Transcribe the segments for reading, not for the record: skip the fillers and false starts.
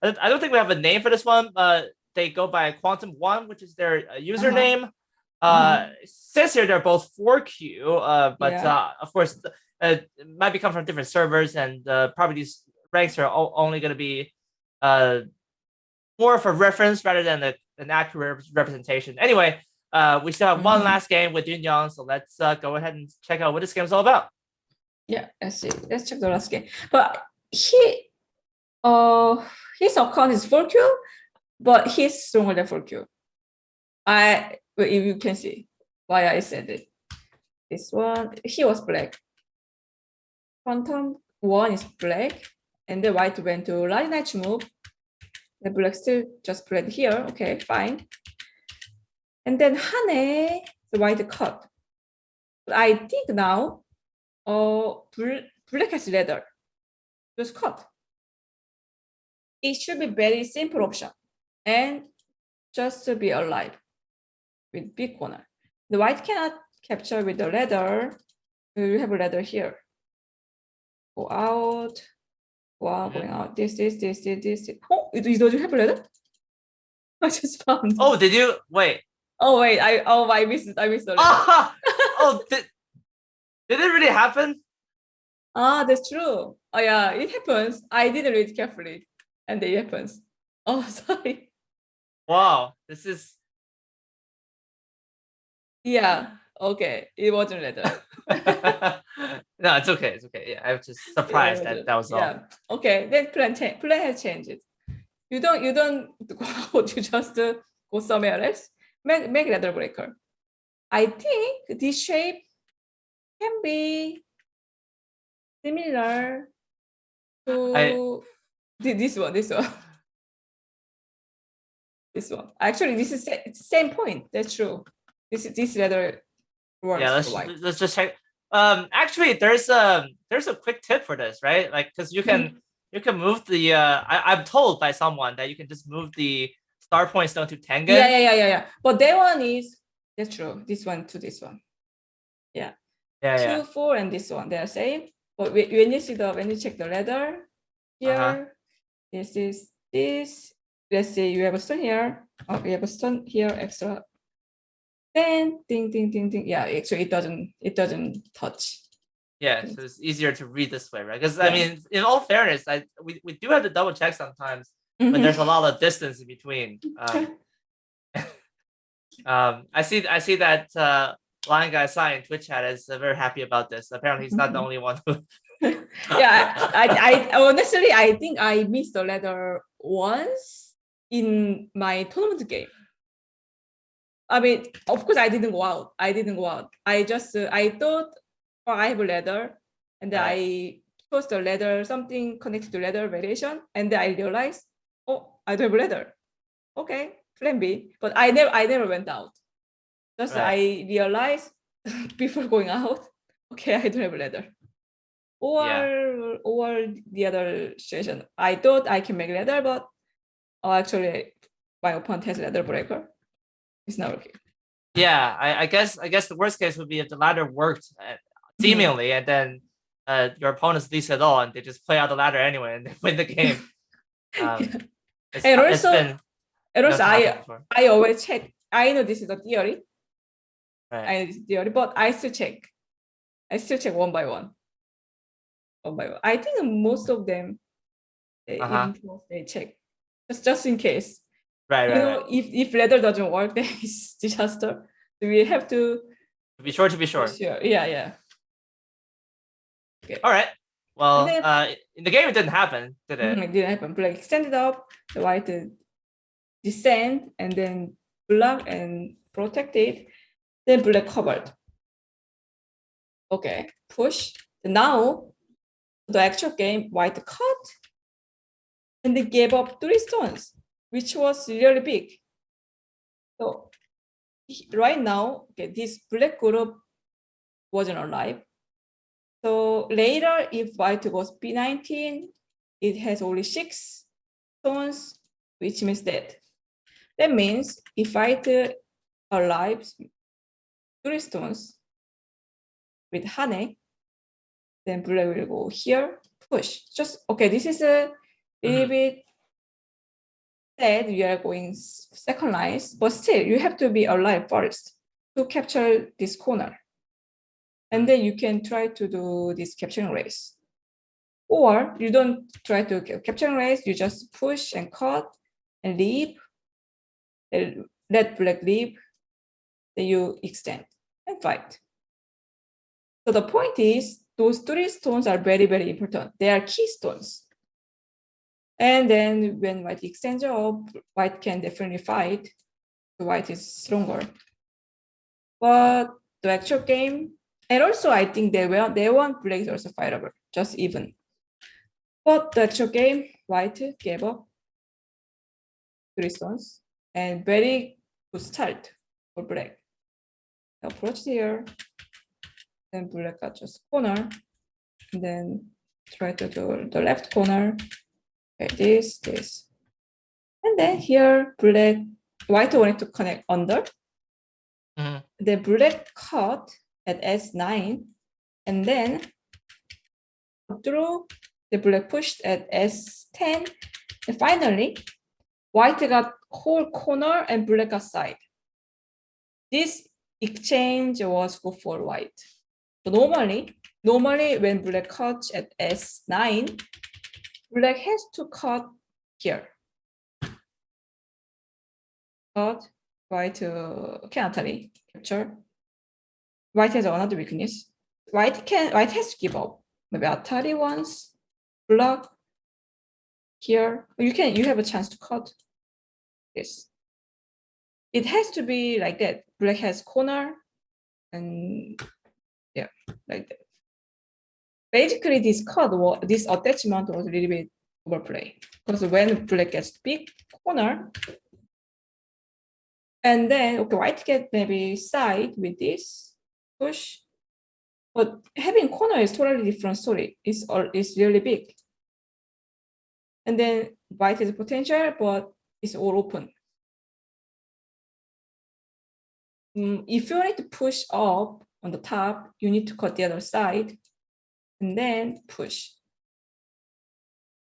I don't think we have a name for this one. They go by Quantum One, which is their username. It says here they're both 4Q, but of course, it might be come from different servers, and probably these ranks are only going to be more of a reference rather than an accurate representation. Anyway, we still have one last game with Yoonyoung, so let's go ahead and check out what this game is all about. Yeah, let's see. Let's check the last game. But his account is 4Q, but he's stronger than 4Q. If you can see why I said it. This one, he was black. Quantum 1 is black, and the white went to large knight move. The black still just played here. Okay, fine. And then Hane, the white cut. But I think now, black has leather. Just cut. It should be very simple option, and just to be alive with big corner. The white cannot capture with the leather. We have a leather here. Go out. Wow, going out. This. Oh, you don't have a leather? I just found. Oh, did you wait? Oh wait, I missed it. I missed the leather. Oh, did it really happen? That's true. Oh yeah, it happens. I didn't read carefully, and it happens. Oh, sorry. Wow, this is. Yeah. Okay, it wasn't leather. No, it's okay. It's okay. Yeah, I was just surprised that was all. Yeah. Okay, then plan has changed. You don't go out. You just go somewhere else. Make leather breaker. I think this shape can be similar to this one. This one. Actually, this is same point. That's true. This leather works. Yeah, let's just check. Actually, there's a quick tip for this, right? Like, because you can move the. I'm told by someone that you can just move the star point stone to Tengen. Yeah. But that one that's true. This one to this one. Yeah. 2, 4, and this one, they are same. But when you check the leather here, this is this. Let's say you have a stone here. We have a stone here extra. Then ding. Yeah, actually it doesn't touch. Yeah, so it's easier to read this way, right? Because I mean, in all fairness, we do have to double check sometimes, but there's a lot of distance in between. I see that Lion Guy Sai in Twitch chat is very happy about this. Apparently, he's not the only one who. Yeah, I honestly I think I missed the letter once in my tournament game. I mean, of course, I didn't go out. I just I thought, I have a leather, and then I chose the leather, something connected to leather variation, and then I realized, I don't have a leather. Okay, plan B. But I never went out. Just I realized before going out, okay, I don't have a leather. Or the other situation, I thought I can make leather, but actually my opponent has leather breaker. It's not working. Yeah, I guess the worst case would be if the ladder worked seemingly, and then your opponents least at all, and they just play out the ladder anyway and they win the game. And also, I always check. I know this is a theory. Right. I know this is theory, but I still check. One by one. I think most of them they check just in case. Right. If leather doesn't work, then it's disaster. So we have to be sure. Yeah. Okay. All right. Well, in the game it didn't happen, did it? It didn't happen. Black extended up, the white descend, and then black and protected. Then black covered. Okay, push. Now the actual game, white cut, and they gave up 3 stones, which was really big. So right now, this black group wasn't alive. So later, if white goes B19, it has only 6 stones, which means dead. That means if white alive 3 stones with Hane, then black will go here, push. Just okay. This is a little bit said we are going second lines, but still you have to be alive first to capture this corner. And then you can try to do this capturing race. Or you don't try to capturing race, you just push and cut and leave, let black leave, then you extend and fight. So the point is, those three stones are very, very important. They are keystones. And then when white extends up, white can definitely fight. The white is stronger. But the actual game, and also I think they want black is also fightable, just even. But the actual game, white gave up 3 stones and very good start for black. Approach here, then black got just corner, and then try to do the left corner. Okay, this. And then here, white wanted to connect under. The black cut at S9, and then through the black pushed at S10, and finally, white got whole corner and black got side. This exchange was good for white. So normally when black cuts at S9, black has to cut here. Cut, white can Atari capture. White has another weakness. White has to give up. Maybe Atari once, block here. You have a chance to cut this. It has to be like that. Black has corner, and yeah, like that. Basically, this attachment was a little bit overplay because when black gets big corner, and then okay, white get maybe side with this push, but having corner is totally different story. It's really big, and then white has potential, but it's all open. If you need to push up on the top, you need to cut the other side and then push.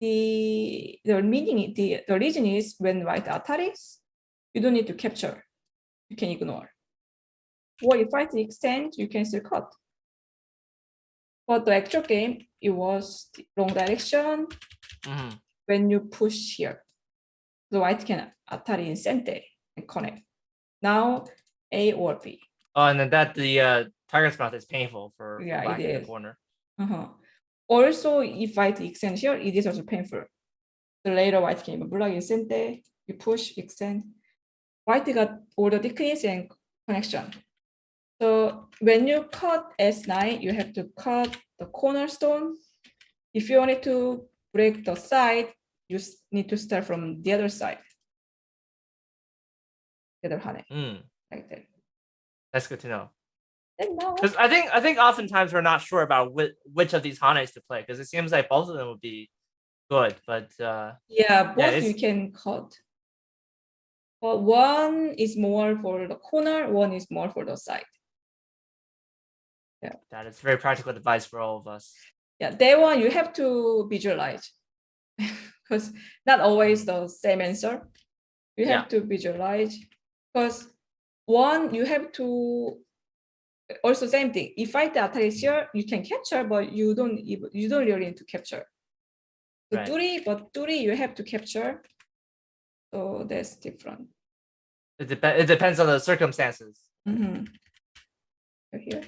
The reason is when white Ataris, you don't need to capture. You can ignore. Or if white extend, you can still cut. But the actual game, it was the wrong direction when you push here. The white can Atari in center and connect. Now A or B. Oh, and then the target's mouth is painful for black in the corner. Also, if white extend here, it is also painful. The later white came black in center, you push, extend. White got all the decrease and connection. So when you cut S9, you have to cut the cornerstone. If you wanted to break the side, you need to start from the other side. The other hane, like that. That's good to know. Now, because I think oftentimes we're not sure about which of these hanes to play because it seems like both of them would be good, but both you can cut. But one is more for the corner, one is more for the side. Yeah, that is very practical advice for all of us. Yeah, that one you have to visualize because not always the same answer. You have to visualize because one you have to. Also, same thing. If white Atari is here, you can capture, but you don't really need to capture. So right. three you have to capture. So that's different. It depends on the circumstances. Here.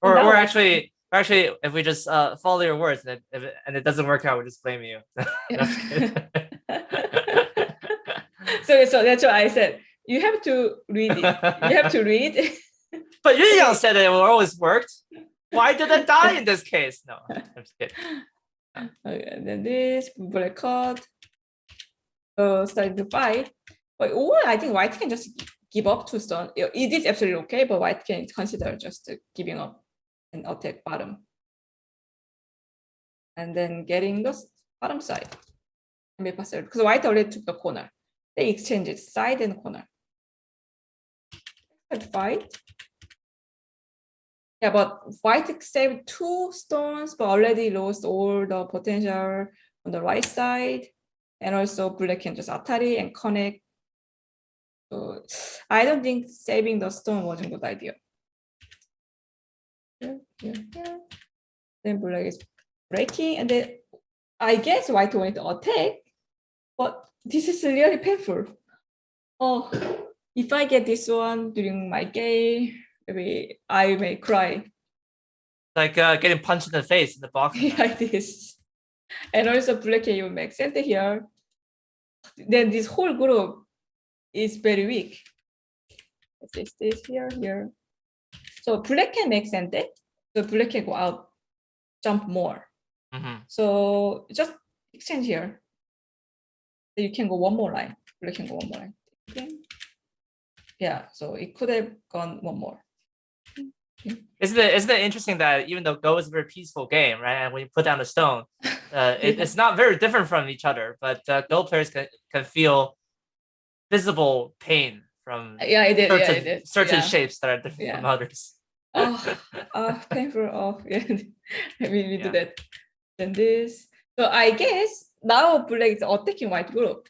Or actually, if we just follow your words and it doesn't work out, we just blame you. So that's what I said. You have to read it. You have to read. But Yoonyoung said it always worked. Why did it die in this case? No, I'm just kidding. Okay, and then this black cut. Starting to fight. But I think white can just give up 2 stones. It is absolutely okay, but white can consider just giving up and attack bottom. And then getting the bottom side. Because white already took the corner. They exchanged side and corner. Fight. Yeah, but white saved 2 stones, but already lost all the potential on the right side. and also black can just Atari and connect. So I don't think saving the stone was a good idea. Here. Then black is breaking, and then I guess white wanted to attack, but this is really painful. Oh, if I get this one during my game, maybe I may cry. Like getting punched in the face in the box. Like this. And also black can even make center here. Then this whole group is very weak. Let's this here. So black can make center. So black can go out, jump more. So just exchange here. So you can go one more line. Black can go one more line. Okay. Yeah, so it could have gone one more. Isn't it interesting that even though Go is a very peaceful game, right? And when you put down a stone, it's not very different from each other, but Go players can feel visible pain from certain shapes that are different from others. Painful. We do that. Then this. So I guess now black is attacking white group.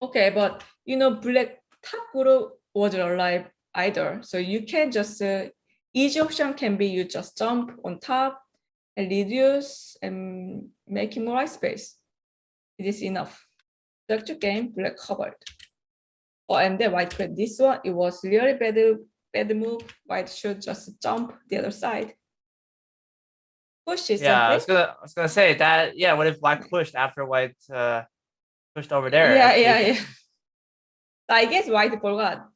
Okay, but black top group wasn't alive either. So you can just easy option can be you just jump on top and reduce and making more white space. It is enough. Structure game black covered. Oh, and then white played this one. It was really bad move. White should just jump the other side. Push is I was gonna say that. Yeah, what if black pushed after white pushed over there? Yeah. I guess white forgot.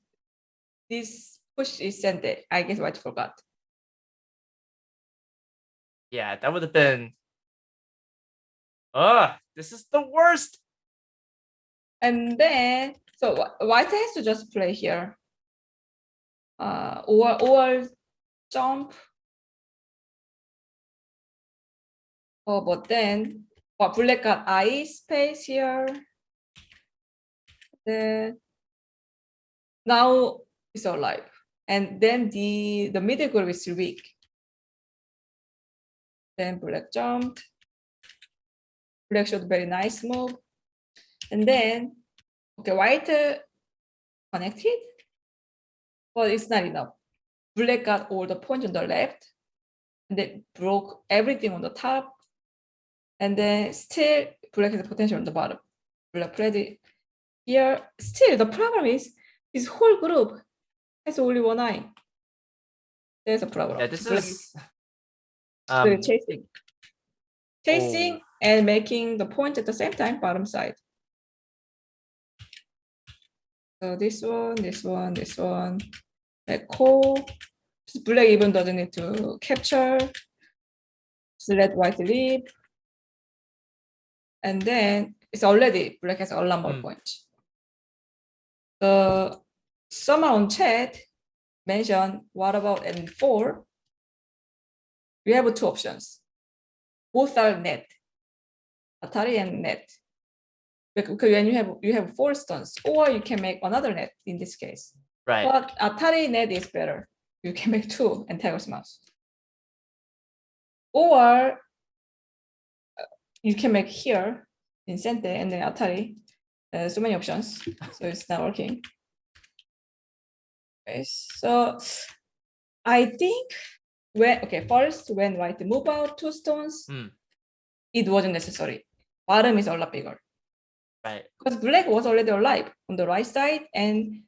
This push is sent it. I guess white forgot. Yeah, that would have been. This is the worst. And then, so white has to just play here. Or jump. Oh, but then, black got eye space here. Then now it's alive. And then the middle group is weak. Then black jumped. Black showed very nice move. And then, okay, white connected, but it's not enough. Black got all the points on the left, and then broke everything on the top. And then still, black has potential on the bottom. Black played it here. Still, the problem is this whole group has only one eye. There's a problem. Yeah, this is chasing and making the point at the same time, bottom side. So this one, echo. Black even doesn't need to capture. So let white leave. And then it's already black has a lot more points. Someone on chat mentioned what about N4? We have two options. Both are net, Atari and net. Because when you have 4 stones, or you can make another net in this case. Right. But Atari net is better. You can make 2 and Tiger's Mouse. Or you can make here in center and then Atari. So many options. So it's not working. Okay, so I think first when white move out 2 stones, it wasn't necessary. Bottom is a lot bigger. Right. Because black was already alive on the right side, and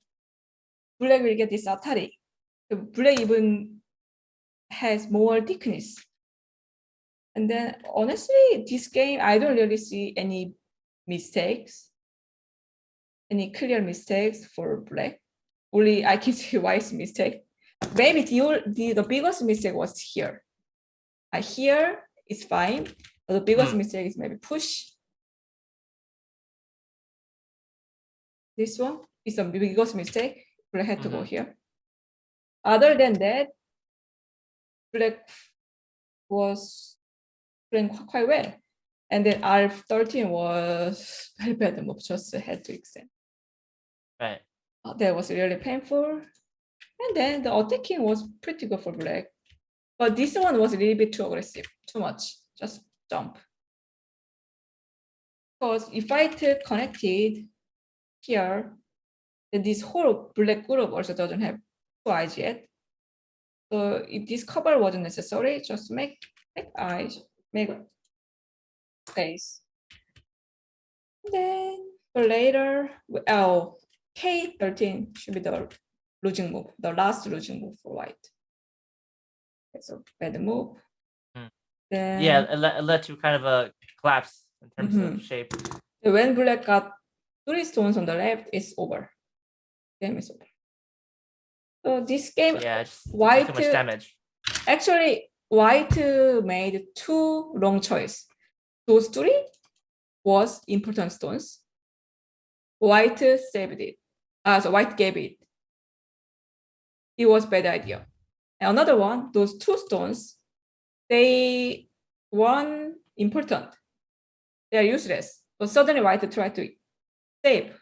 black will get this Atari. So black even has more thickness. And then honestly, this game, I don't really see any mistakes, any clear mistakes for black. Only I can see white's mistake. Maybe the biggest mistake was here. Here is fine, but the biggest mistake is maybe push. This one is the biggest mistake. Black had to go here. Other than that, black was playing quite well. And then R13 was very bad move, just had to extend. Right. That was really painful. And then the attacking was pretty good for black. But this one was a little bit too aggressive, too much. Just jump. Because if I connected here, then this whole black group also doesn't have two eyes yet. So if this cover wasn't necessary, just make eyes, make space. Then for later, K13 should be the losing move, the last losing move for white. That's a bad move. Then, yeah, it led to kind of a collapse in terms of shape. When black got 3 stones on the left, it's over. Game is over. So this game, white too much damage. Actually, white made 2 wrong choice. Those 3 was important stones. White saved it. So white gave it. It was bad idea. And another one, those 2 stones, they weren't important. They are useless. But suddenly white tried to save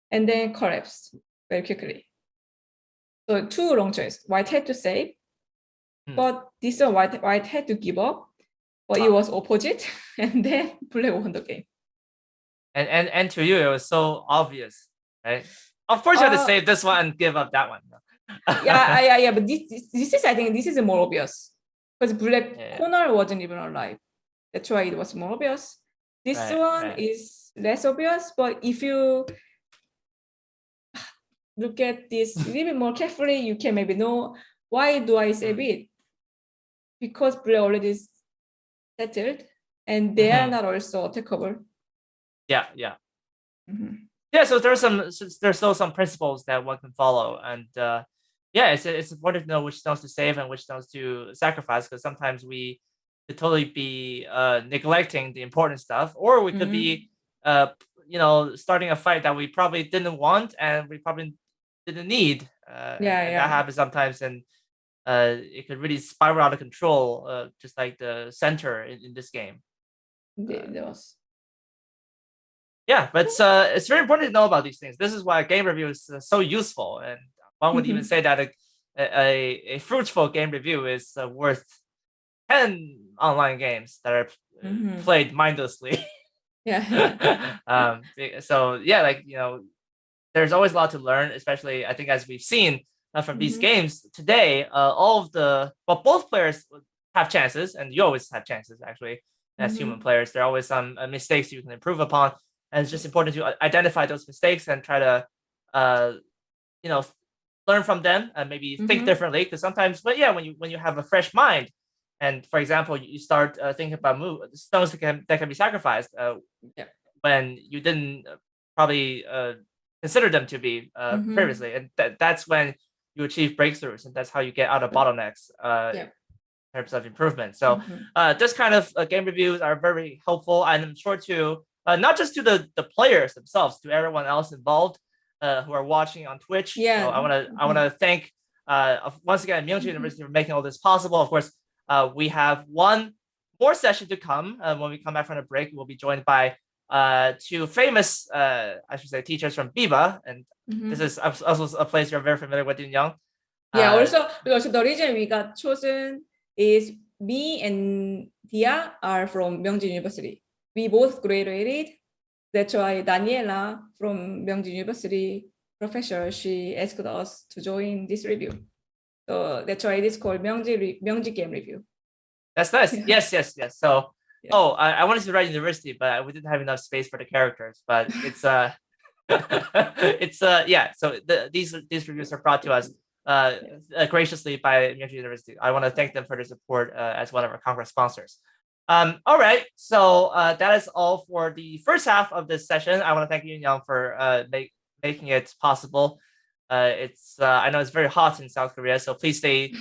and then collapsed very quickly. So 2 wrong choice. White had to save, but this one white had to give up. But it was opposite, and then black won the game. And to you, it was so obvious, right? Of course, you had to save this one and give up that one. yeah. But this is, I think, this is more obvious because black corner wasn't even alive. That's why it was more obvious. This one is less obvious, but if you look at this a little bit more carefully, you can maybe know why do I save it? Because black already settled, and they are not also attackable. Yeah. So there's still some principles that one can follow, and it's important to know which stones to save and which stones to sacrifice, because sometimes we could totally be neglecting the important stuff, or we could be starting a fight that we probably didn't want and we probably didn't need. And that happens sometimes, and it could really spiral out of control, just like the center in this game. There was. Yeah, but it's very important to know about these things. This is why a game review is so useful, and one would even say that a fruitful game review is worth 10 online games that are played mindlessly. There's always a lot to learn, especially I think as we've seen from these games today. Both players have chances, and you always have chances actually as human players. There are always some mistakes you can improve upon. And it's just important to identify those mistakes and try to, learn from them and maybe think differently. Because sometimes, when you have a fresh mind, and for example, you start thinking about stones that can be sacrificed when you didn't probably consider them to be previously, and that's when you achieve breakthroughs, and that's how you get out of bottlenecks in terms of improvement. So this kind of game reviews are very helpful, and I'm sure to. Not just to the players themselves, to everyone else involved who are watching on Twitch. So I want to thank once again Myongji University for making all this possible. Of course, we have one more session to come. When we come back from the break, we'll be joined by 2 famous, teachers from Biba, and this is also a place you're very familiar with, Yoonyoung. Also the reason we got chosen is me and Dia are from Myongji University. We both graduated. That's why Daniela from Myongji University professor, she asked us to join this review. So that's why it is called Myongji Game Review. That's nice. Yes. So, I wanted to write university, but we didn't have enough space for the characters. But it's So these reviews are brought to us graciously by Myongji University. I want to thank them for their support as one of our Congress sponsors. All right, so that is all for the first half of this session. I want to thank Yoonyoung for making it possible. I know it's very hot in South Korea, so please stay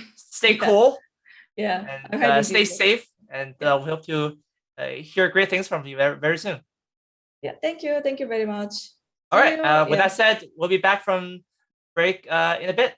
cool. And stay safe, and we hope to hear great things from you very, very soon. Thank you very much. All right, with that said, we'll be back from break in a bit.